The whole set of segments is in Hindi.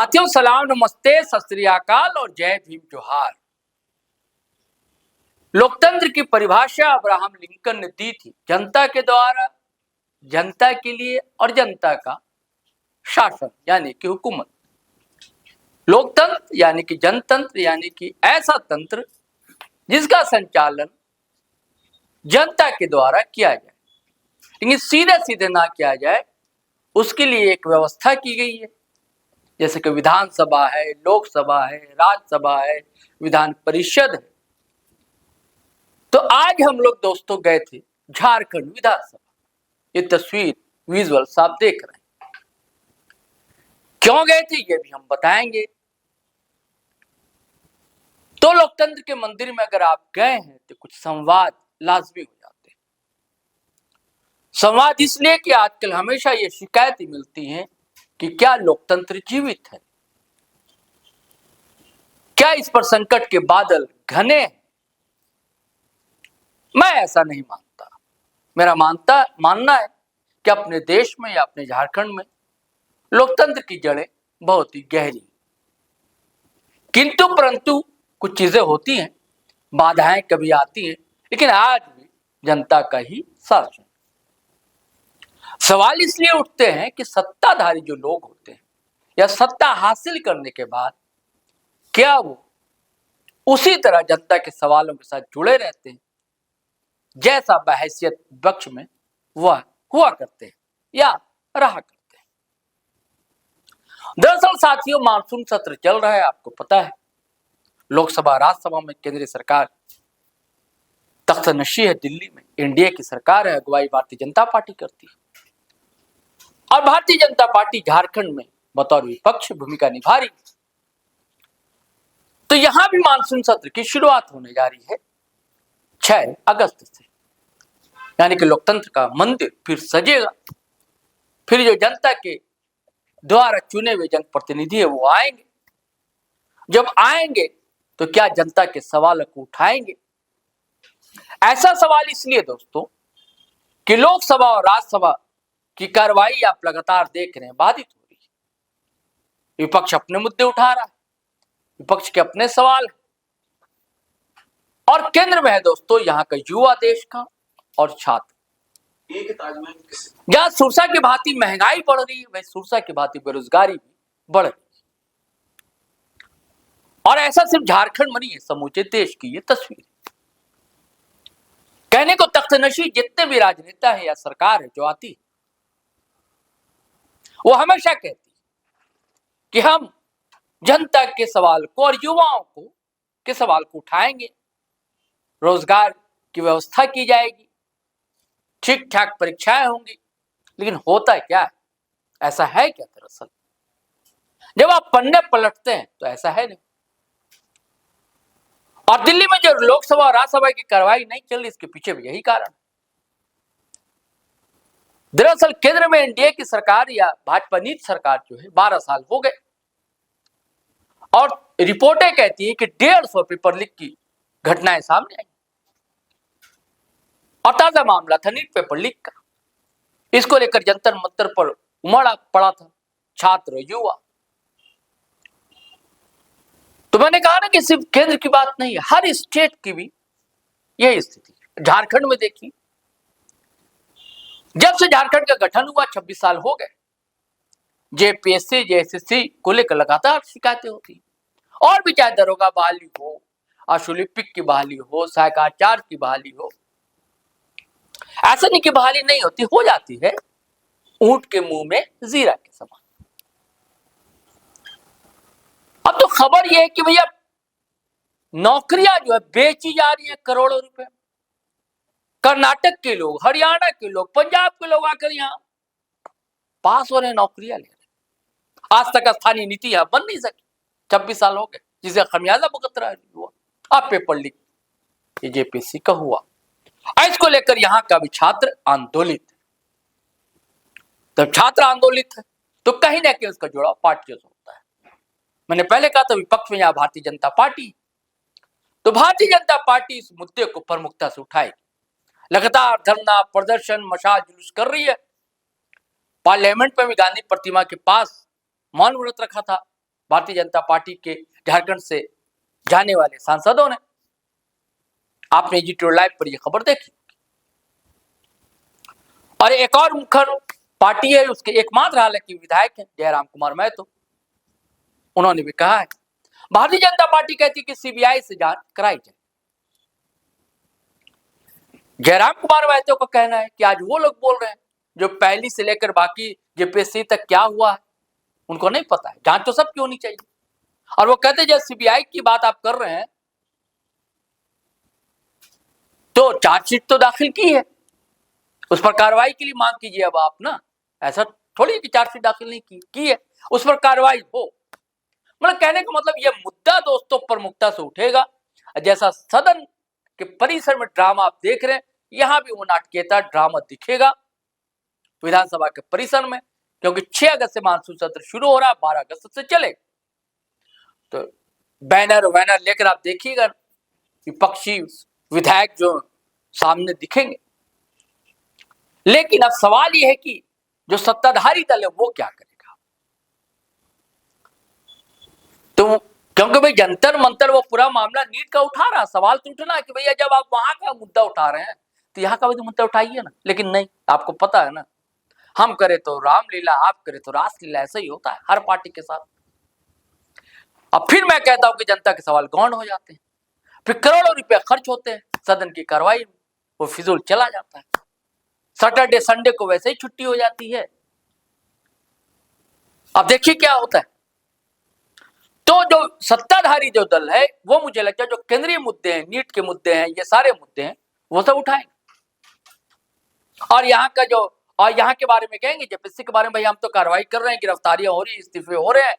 साथियों सलाम नमस्ते सत श्री अकाल और जय भीम जोहार। लोकतंत्र की परिभाषा अब्राहम लिंकन ने दी थी, जनता के द्वारा, जनता के लिए और जनता का शासन यानी कि हुकूमत। लोकतंत्र यानी कि जनतंत्र यानी कि ऐसा तंत्र जिसका संचालन जनता के द्वारा किया जाए, लेकिन सीधे सीधे ना किया जाए, उसके लिए एक व्यवस्था की गई है। जैसे कि विधानसभा है, लोकसभा है, राज्यसभा है, विधान परिषद है। तो आज हम लोग दोस्तों गए थे झारखंड विधानसभा। ये तस्वीर विजुअल आप देख रहे हैं। क्यों गए थे ये भी हम बताएंगे। तो लोकतंत्र के मंदिर में अगर आप गए हैं तो कुछ संवाद लाजमी हो जाते हैं। संवाद इसलिए कि आजकल हमेशा ये शिकायतें मिलती हैं कि क्या लोकतंत्र जीवित है, क्या इस पर संकट के बादल घने हैं। मैं ऐसा नहीं मानता। मेरा मानना है कि अपने देश में या अपने झारखंड में लोकतंत्र की जड़ें बहुत ही गहरी, किंतु परंतु कुछ चीजें होती हैं, बाधाएं कभी आती हैं, लेकिन आज भी जनता का ही शासन। सवाल इसलिए उठते हैं कि सत्ताधारी जो लोग होते हैं या सत्ता हासिल करने के बाद क्या वो उसी तरह जनता के सवालों के साथ जुड़े रहते हैं जैसा बहैसियत विपक्ष में वह हुआ करते हैं या रहा करते हैं। दरअसल साथियों, मानसून सत्र चल रहा है, आपको पता है। लोकसभा राज्यसभा में केंद्रीय सरकार तख्तनशी है, दिल्ली में एनडीए की सरकार है, अगुवाई भारतीय जनता पार्टी करती है और भारतीय जनता पार्टी झारखंड में बतौर विपक्ष भूमिका निभा रही है। तो यहां भी मानसून सत्र की शुरुआत होने जा रही है 6 अगस्त से, यानी कि लोकतंत्र का मंदिर फिर सजेगा। फिर जो जनता के द्वारा चुने हुए जनप्रतिनिधि है वो आएंगे। जब आएंगे तो क्या जनता के सवालों को उठाएंगे। ऐसा सवाल इसलिए दोस्तों कि लोकसभा और राज्यसभा की कार्रवाई आप लगातार देख रहे हैं, बाधित हो रही है। विपक्ष अपने मुद्दे उठा रहा है, विपक्ष के अपने सवाल है और केंद्र में है दोस्तों यहाँ का युवा देश का और छात्र। जहां सुरसा की भांति महंगाई बढ़ रही है, वही सुरसा की भांति बेरोजगारी भी बढ़ रही है। और ऐसा सिर्फ झारखंड में नहीं है, समूचे देश की ये तस्वीर। कहने को तख्तनशी जितने भी राजनेता है या सरकार है जो आती है, वो हमेशा कहती है कि हम जनता के सवाल को और युवाओं को के सवाल को उठाएंगे, रोजगार की व्यवस्था की जाएगी, ठीक ठाक परीक्षाएं होंगी। लेकिन होता क्या है, ऐसा है क्या दरअसल? जब आप पन्ने पलटते हैं तो ऐसा है नहीं। और दिल्ली में जो लोकसभा और राज्यसभा की कार्रवाई नहीं चल रही, इसके पीछे भी यही कारण है। दरअसल केंद्र में एनडीए की सरकार या भाजपा नीति सरकार जो है 12 साल हो गए और रिपोर्टें कहती है कि 150 पेपर लीक की घटनाएं सामने आई और ताजा मामला था नीट पेपर लीक का। इसको लेकर जंतर मंतर पर उमड़ा पड़ा था छात्र युवा। तो मैंने कहा ना कि सिर्फ केंद्र की बात नहीं है, हर स्टेट की भी यही स्थिति है। झारखंड में देखिए, जब से झारखंड का गठन हुआ 26 साल हो गए, जेपीएससी जेएसएससी को लेकर लगातार शिकायतें होती, और भी चाहे दरोगा बहाली हो, ओलंपिक की बहाली हो, सहायक आचार्य की बहाली हो, ऐसा नहीं कि बहाली नहीं होती, हो जाती है, ऊंट के मुंह में जीरा के समान। अब तो खबर यह है कि भैया नौकरियां जो है बेची जा रही है करोड़ों रुपए। कर्नाटक के लोग, हरियाणा के लोग, पंजाब के लोग आकर यहां पास हो रहे, नौकरियां ले रहे। आज तक स्थानीय नीति यहां बन नहीं सकी, 26 साल हो गए, जिसे खमियाजा भुगत रहा हुआ। अब पेपर लीक जेपीएससी का हुआ, इसको लेकर यहां का भी छात्र आंदोलित है। जब छात्र आंदोलित है तो कहीं ना कहीं उसका जुड़ाव पार्टियों से होता है। मैंने पहले कहा था विपक्ष में यहां भारतीय जनता पार्टी, तो भारतीय जनता पार्टी इस मुद्दे को प्रमुखता से उठाएगी। लगातार धरना प्रदर्शन मशाल जुलूस कर रही है। पार्लियामेंट में भी गांधी प्रतिमा के पास मौन व्रत रखा था भारतीय जनता पार्टी के झारखंड से जाने वाले सांसदों ने। आपने जी लाइव पर यह खबर देखी। और एक और मुखर पार्टी है, उसके एकमात्र हालांकि विधायक हैं जयराम कुमार महतो, उन्होंने भी कहा है, भारतीय जनता पार्टी कहती है कि सीबीआई से जांच कराई जाए। जयराम कुमार महतो का कहना है कि आज वो लोग बोल रहे हैं जो पहली से लेकर बाकी जेपीएससी तक क्या हुआ है उनको नहीं पता है, जांच तो सबकी होनी चाहिए। और वो कहते हैं जब सीबीआई की बात आप कर रहे हैं तो चार्जशीट तो दाखिल की है, उस पर कार्रवाई के लिए मांग कीजिए। अब आप ना, ऐसा थोड़ी कि चार्जशीट दाखिल नहीं की है, उस पर कार्रवाई हो। मतलब कहने का मतलब यह मुद्दा दोस्तों प्रमुखता से उठेगा। जैसा सदन के परिसर में ड्रामा आप देख रहे हैं, यहां भी वो नाटकीयता ड्रामा दिखेगा विधानसभा के परिसर में, क्योंकि 6 अगस्त से मानसून सत्र शुरू हो रहा है, 12 अगस्त से चलेगा। तो बैनर लेकर आप देखिएगा विपक्षी विधायक जो सामने दिखेंगे। लेकिन अब सवाल यह है कि जो सत्ताधारी दल है वो क्या करेगा। तो क्योंकि भाई जंतर मंतर वो पूरा मामला नीट का उठा रहा, सवाल तो उठना है कि भैया जब आप वहां का मुद्दा उठा रहे हैं तो यहाँ का भी तो मुद्दा उठाइए ना। लेकिन नहीं, आपको पता है ना, हम करे तो रामलीला, आप करे तो रासलीला, ऐसा ही होता है हर पार्टी के साथ। अब फिर मैं कहता हूं कि जनता के सवाल गौण हो जाते हैं, फिर करोड़ों रुपए खर्च होते हैं सदन की कार्रवाई में, वो फिजूल चला जाता है। सैटरडे संडे को वैसे ही छुट्टी हो जाती है। अब देखिए क्या होता है। तो जो सत्ताधारी जो दल है वो मुझे लगता है जो केंद्रीय मुद्दे हैं, नीट के मुद्दे हैं, ये सारे मुद्दे हैं, वो सब उठाएंगे। और यहाँ का जो, और यहाँ के बारे में कहेंगे जेपीएससी के बारे में, भाई हम तो कार्रवाई कर रहे हैं, गिरफ्तारियां हो रही, इस्तीफे हो रहे हैं,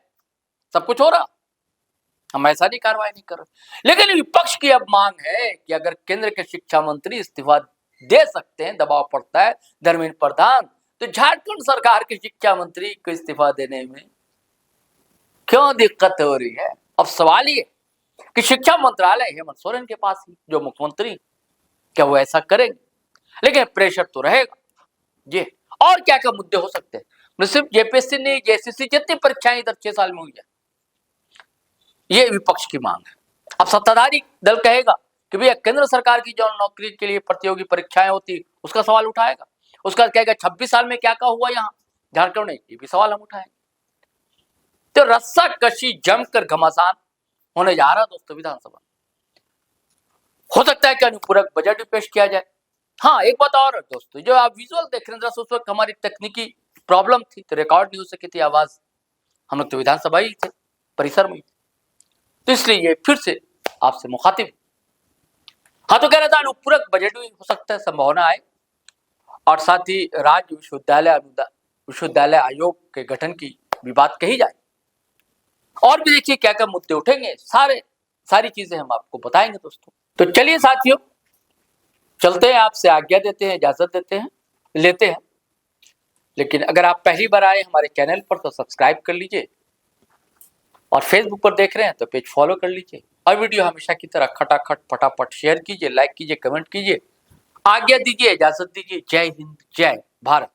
सब कुछ हो रहा, हम ऐसा नहीं कार्रवाई नहीं कर रहे। लेकिन विपक्ष की अब मांग है कि अगर केंद्र के शिक्षा मंत्री इस्तीफा दे सकते हैं, दबाव पड़ता है धर्मेंद्र प्रधान, तो झारखंड सरकार के शिक्षा मंत्री को इस्तीफा देने में क्यों दिक्कत हो रही है। अब सवाल ये कि शिक्षा मंत्रालय हेमंत सोरेन के पास ही, जो मुख्यमंत्री, क्या वो ऐसा करेंगे। लेकिन प्रेशर तो रहेगा जी। और क्या क्या मुद्दे हो सकते हैं, सिर्फ जेपीएससी नहीं, जेसीसी जितनी परीक्षाएं इधर 6 साल में हुई है, ये विपक्ष की मांग है। अब सत्ताधारी दल कहेगा कि भैया केंद्र सरकार की जो नौकरी के लिए प्रतियोगी परीक्षाएं होती, उसका सवाल उठाएगा। उसका कहेगा 26 साल में क्या क्या हुआ यहाँ झारखंड में, ये भी सवाल हम उठाएंगे। तो रस्सा कशी जमकर घमासान होने जा रहा दोस्तों विधानसभा। हो सकता है कि अनुपूरक बजट भी पेश किया जाए। हाँ, एक बात और दोस्तों, जो आप विजुअल देख रहे हैं, उस वक्त हमारी तकनीकी प्रॉब्लम थी तो रिकॉर्ड नहीं हो सकी थी आवाज, हम लोग तो विधानसभा ही थे, परिसर में, तो इसलिए ये फिर से आपसे मुखातिब। हाँ, तो कह रहा था अनुपूरक बजट भी हो सकता है, संभावना है। और साथ ही राज्य विश्वविद्यालय आयोग के गठन की भी बात कही जाए। और भी देखिए क्या क्या मुद्दे उठेंगे, सारी चीजें हम आपको बताएंगे दोस्तों। तो चलिए साथियों, चलते हैं, आपसे आज्ञा देते हैं, इजाजत लेते हैं। लेकिन अगर आप पहली बार आए हमारे चैनल पर तो सब्सक्राइब कर लीजिए, और फेसबुक पर देख रहे हैं तो पेज फॉलो कर लीजिए, और वीडियो हमेशा की तरह खटाखट फटाफट शेयर कीजिए, लाइक कीजिए, कमेंट कीजिए। आज्ञा दीजिए, इजाजत दीजिए। जय हिंद, जय भारत।